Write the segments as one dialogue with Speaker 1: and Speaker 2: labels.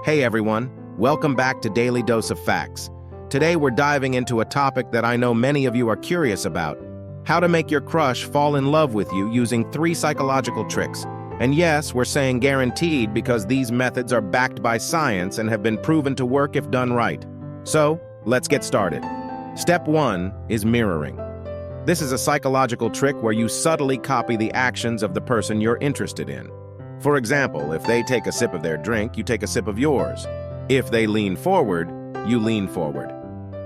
Speaker 1: Hey everyone, welcome back to Daily Dose of Facts. Today we're diving into a topic that I know many of you are curious about: how to make your crush fall in love with you using 3 psychological tricks. And yes, we're saying guaranteed because these methods are backed by science and have been proven to work if done right. So, let's get started. Step 1 is mirroring. This is a psychological trick where you subtly copy the actions of the person you're interested in. For example, if they take a sip of their drink, you take a sip of yours. If they lean forward, you lean forward.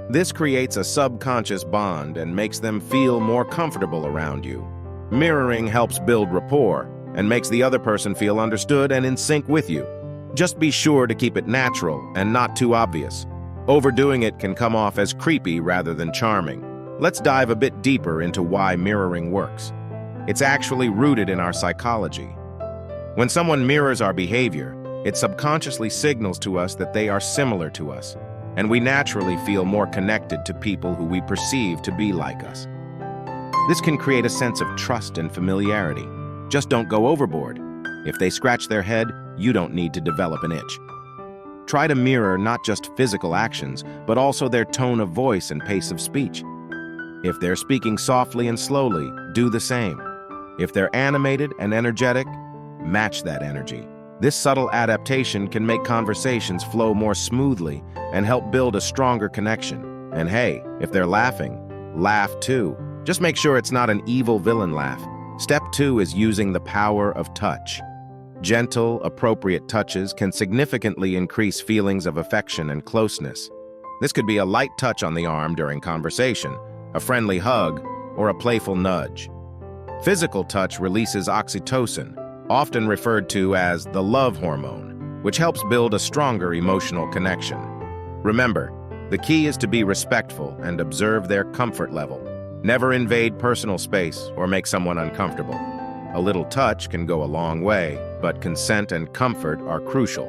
Speaker 1: This creates a subconscious bond and makes them feel more comfortable around you. Mirroring helps build rapport and makes the other person feel understood and in sync with you. Just be sure to keep it natural and not too obvious. Overdoing it can come off as creepy rather than charming. Let's dive a bit deeper into why mirroring works. It's actually rooted in our psychology. When someone mirrors our behavior, it subconsciously signals to us that they are similar to us, and we naturally feel more connected to people who we perceive to be like us. This can create a sense of trust and familiarity. Just don't go overboard. If they scratch their head, you don't need to develop an itch. Try to mirror not just physical actions, but also their tone of voice and pace of speech. If they're speaking softly and slowly, do the same. If they're animated and energetic, match that energy. This subtle adaptation can make conversations flow more smoothly and help build a stronger connection. And hey, if they're laughing, laugh too. Just make sure it's not an evil villain laugh. Step 2 is using the power of touch. Gentle, appropriate touches can significantly increase feelings of affection and closeness. This could be a light touch on the arm during conversation, a friendly hug, or a playful nudge. Physical touch releases oxytocin, often referred to as the love hormone, which helps build a stronger emotional connection. Remember, the key is to be respectful and observe their comfort level. Never invade personal space or make someone uncomfortable. A little touch can go a long way, but consent and comfort are crucial.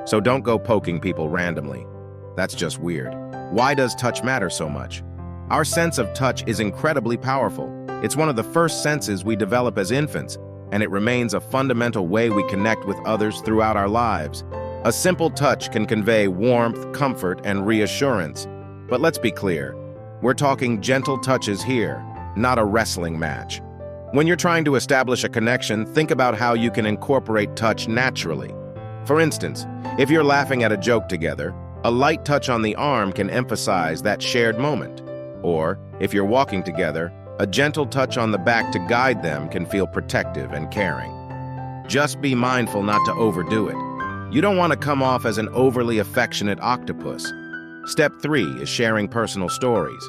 Speaker 1: So don't go poking people randomly. That's just weird. Why does touch matter so much? Our sense of touch is incredibly powerful. It's one of the first senses we develop as infants, and it remains a fundamental way we connect with others throughout our lives. A simple touch can convey warmth, comfort, and reassurance. But let's be clear, we're talking gentle touches here, not a wrestling match. When you're trying to establish a connection, think about how you can incorporate touch naturally. For instance, if you're laughing at a joke together, a light touch on the arm can emphasize that shared moment. Or, if you're walking together, a gentle touch on the back to guide them can feel protective and caring. Just be mindful not to overdo it. You don't want to come off as an overly affectionate octopus. Step 3 is sharing personal stories.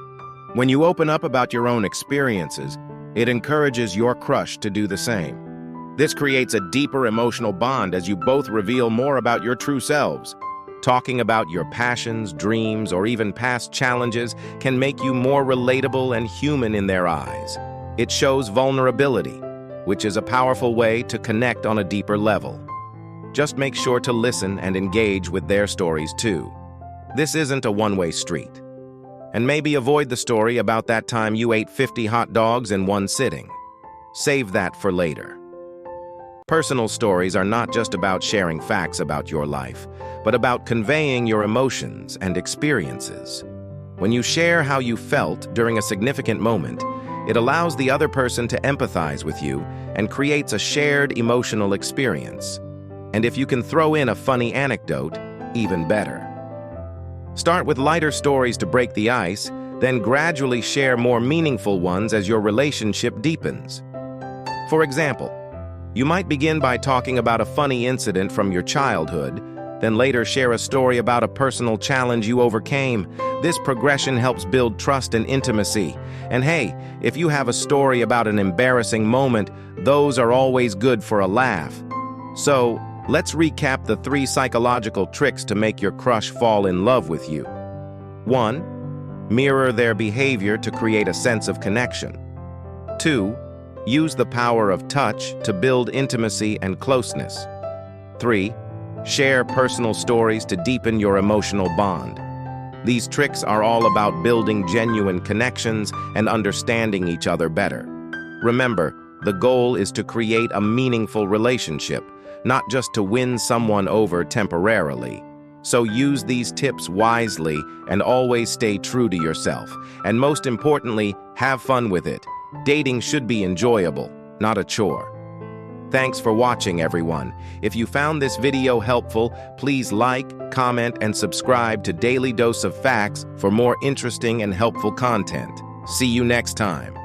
Speaker 1: When you open up about your own experiences, it encourages your crush to do the same. This creates a deeper emotional bond as you both reveal more about your true selves. Talking about your passions, dreams, or even past challenges can make you more relatable and human in their eyes. It shows vulnerability, which is a powerful way to connect on a deeper level. Just make sure to listen and engage with their stories too. This isn't a one-way street. And maybe avoid the story about that time you ate 50 hot dogs in one sitting. Save that for later. Personal stories are not just about sharing facts about your life, but about conveying your emotions and experiences. When you share how you felt during a significant moment, it allows the other person to empathize with you and creates a shared emotional experience. And if you can throw in a funny anecdote, even better. Start with lighter stories to break the ice, then gradually share more meaningful ones as your relationship deepens. For example, you might begin by talking about a funny incident from your childhood, then later share a story about a personal challenge you overcame. This progression helps build trust and intimacy. And hey, if you have a story about an embarrassing moment, those are always good for a laugh. So, let's recap the 3 psychological tricks to make your crush fall in love with you. 1. Mirror their behavior to create a sense of connection. 2. Use the power of touch to build intimacy and closeness. 3. Share personal stories to deepen your emotional bond. These tricks are all about building genuine connections and understanding each other better. Remember, the goal is to create a meaningful relationship, not just to win someone over temporarily. So use these tips wisely and always stay true to yourself. And most importantly, have fun with it. Dating should be enjoyable, not a chore. Thanks for watching, everyone. If you found this video helpful, please like, comment, and subscribe to Daily Dose of Facts for more interesting and helpful content. See you next time.